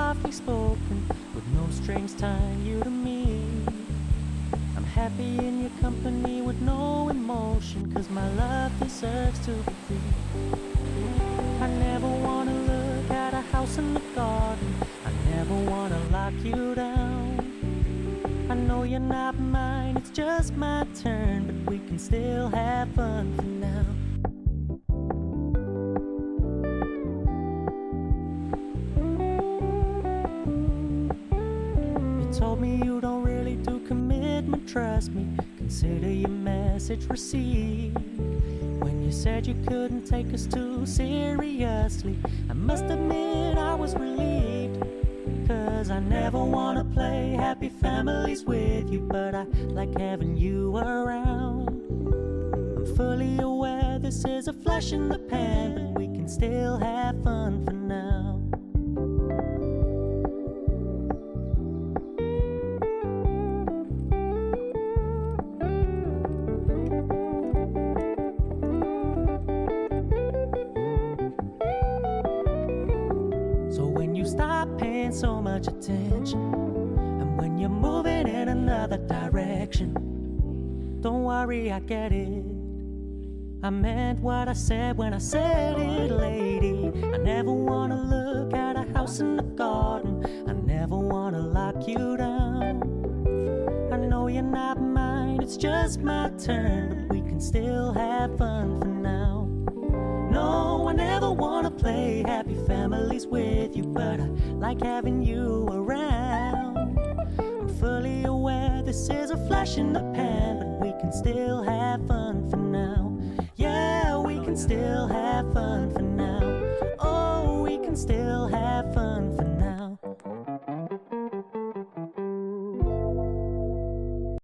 softly spoken, with no strings tying you to me. I'm happy in your company with no emotion, 'cause my love deserves to be free. I never wanna look at a house in the garden, I never wanna lock you down. I know you're not mine, it's just my turn, but we can still have fun for now. You told me you don't really do commitment, trust me, consider your message received. When you said you couldn't take us too seriously, I must admit I was relieved. 'Cause I never wanna play happy families with you, but I like having you around. I'm fully aware this is a flash in the pan, but we can still have fun for now. So when you stop paying so much attention, and when you're moving in another direction, don't worry, I get it. I meant what I said when I said it, lady. I never wanna look at a house in the garden, I never wanna lock you down. I know you're not mine, it's just my turn, but we can still have fun for now. No, I never wanna play happy families with you, but I like having you around. I'm fully aware this is a flash in the pan, but we can still have fun for now. Yeah, we can still have